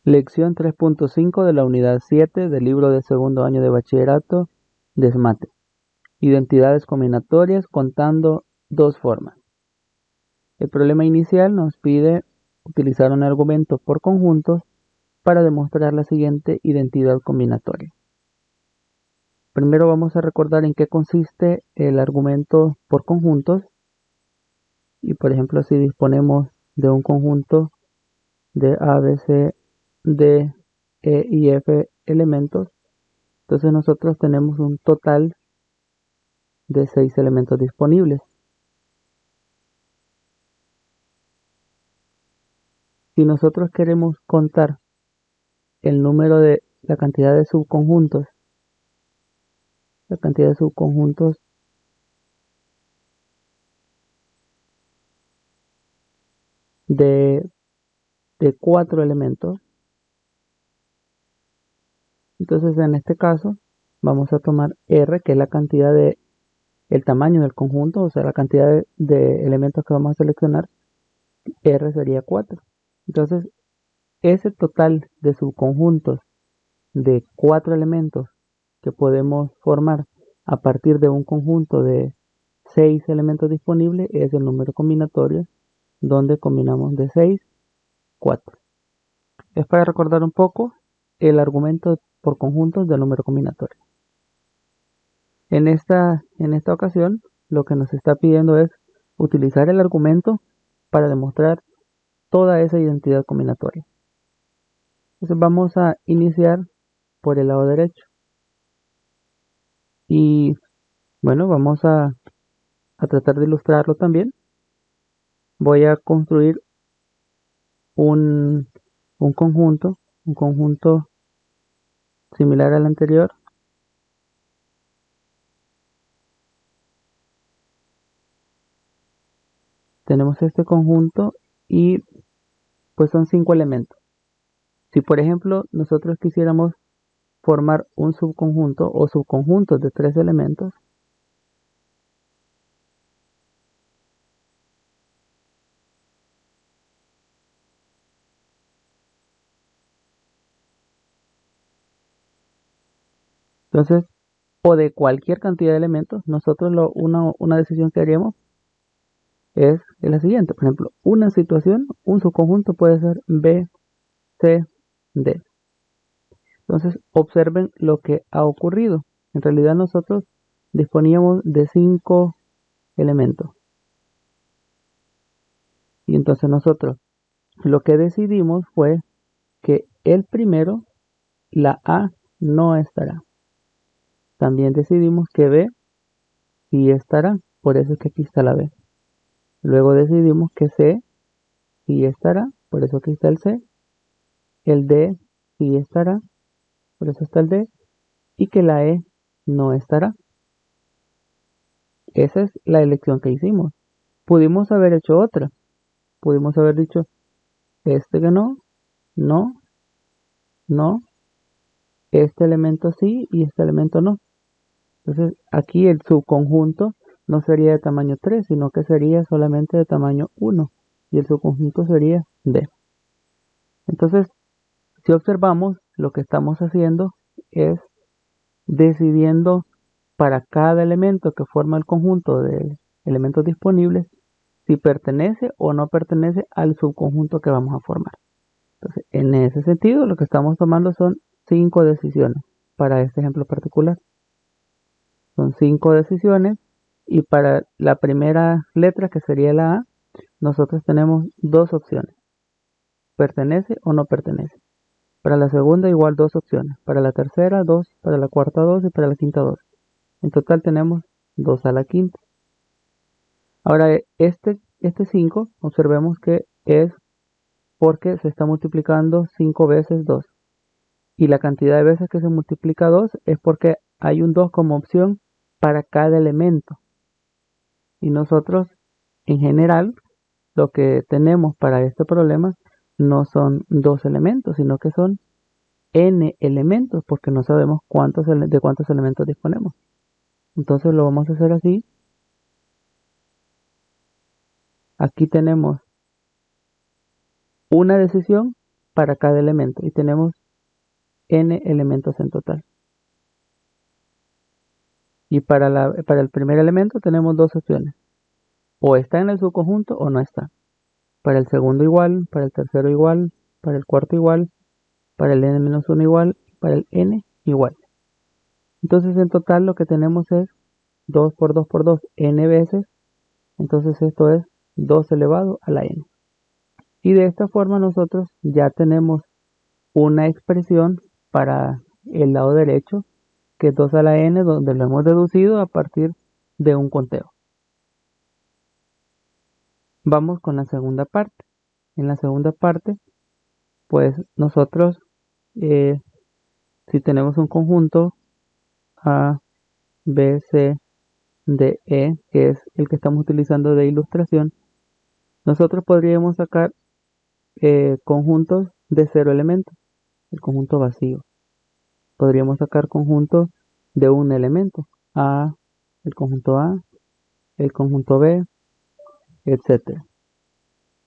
Lección 3.5 de la unidad 7 del libro de segundo año de bachillerato de SMATE. Identidades combinatorias contando dos formas. El problema inicial nos pide utilizar un argumento por conjuntos para demostrar la siguiente identidad combinatoria. Primero vamos a recordar en qué consiste el argumento por conjuntos. Y por ejemplo, si disponemos de un conjunto de A, B, C, D, E y F elementos, entonces nosotros tenemos un total de 6 elementos disponibles. Si nosotros queremos contar el número de la cantidad de subconjuntos de 4 elementos, entonces en este caso vamos a tomar R, que es la cantidad de el tamaño del conjunto, o sea, la cantidad de elementos que vamos a seleccionar. R sería 4. Entonces, ese total de subconjuntos de 4 elementos que podemos formar a partir de un conjunto de 6 elementos disponibles es el número combinatorio, donde combinamos de 6, 4. Es para recordar un poco el argumento por conjuntos del número combinatorio. En esta ocasión, lo que nos está pidiendo es utilizar el argumento para demostrar toda esa identidad combinatoria. Entonces vamos a iniciar por el lado derecho. Y bueno, vamos a tratar de ilustrarlo también. Voy a construir un conjunto similar al anterior. Tenemos este conjunto y pues son 5 elementos. Si por ejemplo nosotros quisiéramos formar un subconjunto o subconjuntos de 3 elementos, entonces, o de cualquier cantidad de elementos, nosotros una decisión que haríamos es la siguiente. Por ejemplo, una situación, un subconjunto puede ser B, C, D. Entonces, observen lo que ha ocurrido. En realidad nosotros disponíamos de 5 elementos. Y entonces nosotros lo que decidimos fue que el primero, la A, no estará. También decidimos que B sí estará. Por eso es que aquí está la B. Luego decidimos que C sí estará. Por eso aquí está el C. El D sí estará. Por eso está el D. Y que la E no estará. Esa es la elección que hicimos. Pudimos haber hecho otra. Pudimos haber dicho este que no, no, no, este elemento sí y este elemento no. Entonces aquí el subconjunto no sería de tamaño 3, sino que sería solamente de tamaño 1 y el subconjunto sería D. Entonces, si observamos, lo que estamos haciendo es decidiendo para cada elemento que forma el conjunto de elementos disponibles si pertenece o no pertenece al subconjunto que vamos a formar. Entonces, en ese sentido, lo que estamos tomando son 5 decisiones para este ejemplo particular. Son 5 decisiones y para la primera letra, que sería la A, nosotros tenemos 2 opciones. Pertenece o no pertenece. Para la segunda igual 2 opciones. Para la tercera 2, para la cuarta 2 y para la quinta 2. En total tenemos 2 a la quinta. Ahora este 5, observemos que es porque se está multiplicando 5 veces 2. Y la cantidad de veces que se multiplica 2 es porque hay un 2 como opción para cada elemento. Y nosotros, en general, lo que tenemos para este problema no son 2 elementos, sino que son n elementos, porque no sabemos de cuántos elementos disponemos. Entonces lo vamos a hacer así. Aquí tenemos una decisión para cada elemento y tenemos n elementos en total. Y para el primer elemento tenemos dos opciones. O está en el subconjunto o no está. Para el segundo igual, para el tercero igual, para el cuarto igual, para el n-1 igual, para el n igual. Entonces en total lo que tenemos es 2 por 2 por 2 n veces. Entonces esto es 2 elevado a la n. Y de esta forma nosotros ya tenemos una expresión para el lado derecho, que es 2 a la n, donde lo hemos deducido a partir de un conteo. Vamos con la segunda parte. En la segunda parte, pues nosotros, si tenemos un conjunto A, B, C, D, E, que es el que estamos utilizando de ilustración, nosotros podríamos sacar conjuntos de 0 elementos, el conjunto vacío. Podríamos sacar conjuntos de un elemento, el conjunto B, etc.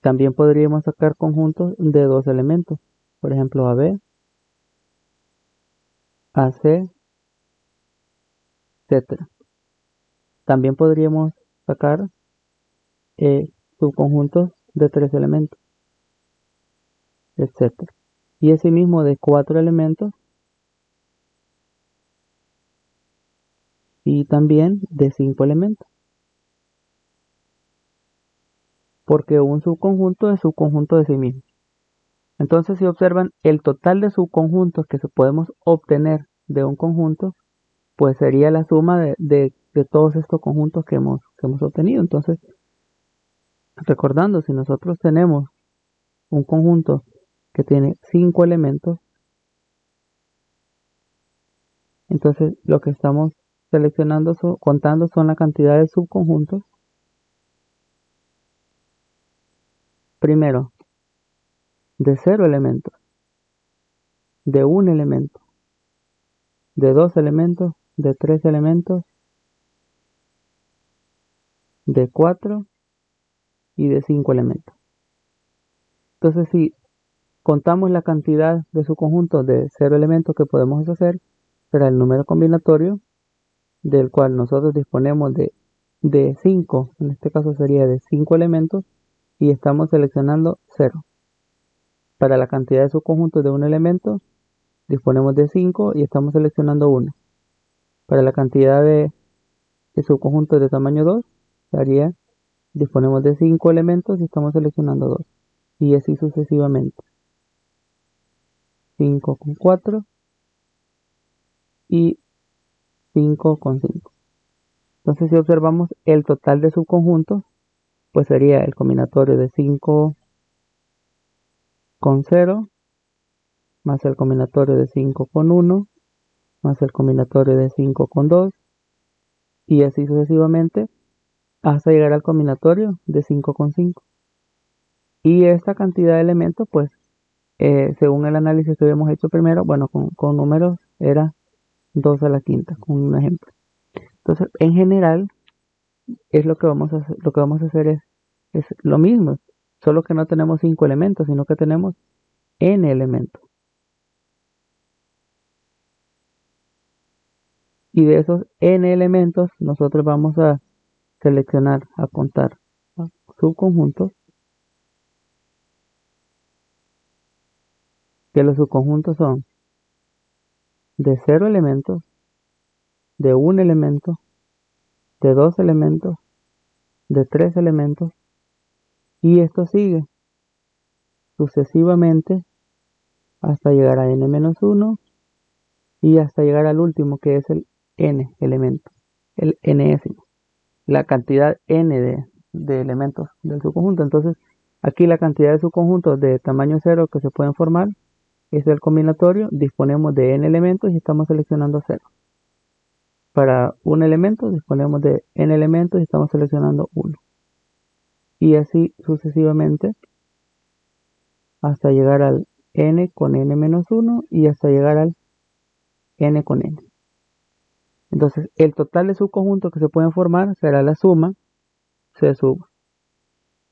También podríamos sacar conjuntos de 2 elementos, por ejemplo AB, AC, etc. También podríamos sacar subconjuntos de 3 elementos, etc. Y asimismo de 4 elementos y también de 5 elementos. Porque un subconjunto es subconjunto de sí mismo. Entonces, si observan, el total de subconjuntos que podemos obtener de un conjunto, pues sería la suma de todos estos conjuntos que hemos obtenido. Entonces, recordando, si nosotros tenemos un conjunto que tiene 5 elementos, entonces lo que estamos seleccionando, contando son la cantidad de subconjuntos. Primero, de 0 elementos, de 1 elemento, de 2 elementos, de 3 elementos, de 4 y de 5 elementos. Entonces, si contamos la cantidad de subconjuntos de 0 elementos que podemos hacer, será el número combinatorio del cual nosotros disponemos de 5, en este caso sería de 5 elementos, y estamos seleccionando 0. Para la cantidad de subconjuntos de un elemento, disponemos de 5 y estamos seleccionando 1. Para la cantidad de subconjuntos de tamaño 2, disponemos de 5 elementos y estamos seleccionando 2. Y así sucesivamente. 5 con 4 y 5 con 5. Entonces, si observamos el total de subconjuntos, pues sería el combinatorio de 5 con 0, más el combinatorio de 5 con 1, más el combinatorio de 5 con 2, y así sucesivamente hasta llegar al combinatorio de 5 con 5. Y esta cantidad de elementos, pues, según el análisis que habíamos hecho primero, bueno, con números era 2 a la quinta, con un ejemplo. Entonces, en general, es lo que vamos a hacer es lo mismo, solo que no tenemos 5 elementos, sino que tenemos n elementos. Y de esos n elementos, nosotros vamos a seleccionar, a contar subconjuntos, que los subconjuntos son de 0 elementos, de 1 elemento, de 2 elementos, de 3 elementos, y esto sigue sucesivamente hasta llegar a n-1 y hasta llegar al último, que es el n elemento, el nésimo, la cantidad n de elementos del subconjunto. Entonces, aquí la cantidad de subconjuntos de tamaño 0 que se pueden formar es el combinatorio, disponemos de n elementos y estamos seleccionando 0. Para un elemento disponemos de n elementos y estamos seleccionando 1. Y así sucesivamente hasta llegar al n con n-1 y hasta llegar al n con n. Entonces, el total de subconjuntos que se pueden formar será la suma C sub.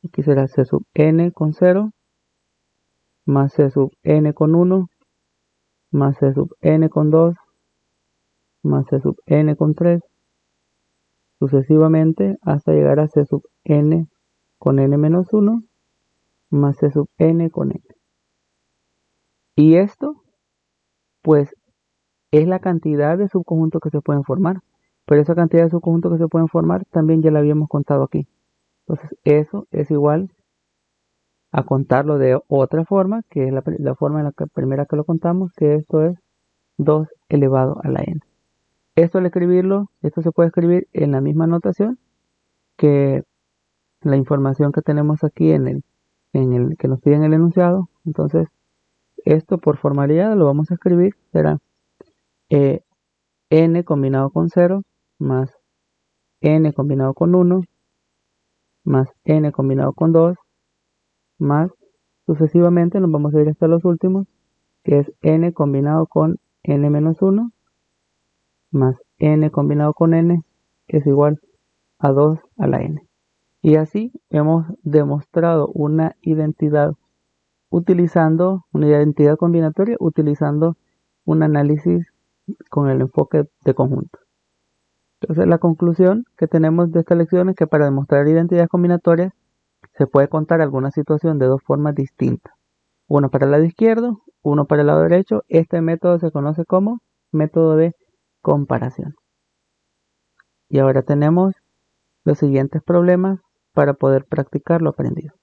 Aquí será C sub n con 0 más C sub n con 1, más C sub n con 2, más C sub n con 3, sucesivamente hasta llegar a C sub n con n menos 1, más C sub n con n. Y esto, pues, es la cantidad de subconjuntos que se pueden formar. Pero esa cantidad de subconjuntos que se pueden formar también ya la habíamos contado aquí. Entonces, eso es igual a contarlo de otra forma, que es la forma en la primera que lo contamos, que esto es 2 elevado a la n. Esto al escribirlo, esto se puede escribir en la misma notación que la información que tenemos aquí en el que nos piden el enunciado. Entonces, esto por formalidad lo vamos a escribir, será n combinado con 0 más n combinado con 1 más n combinado con 2 más sucesivamente nos vamos a ir hasta los últimos, que es n combinado con n menos 1 más n combinado con n, que es igual a 2 a la n. Y así hemos demostrado una identidad combinatoria utilizando un análisis con el enfoque de conjunto. Entonces la conclusión que tenemos de esta lección es que para demostrar identidades combinatorias se puede contar alguna situación de dos formas distintas. Uno para el lado izquierdo, uno para el lado derecho. Este método se conoce como método de comparación. Y ahora tenemos los siguientes problemas para poder practicar lo aprendido.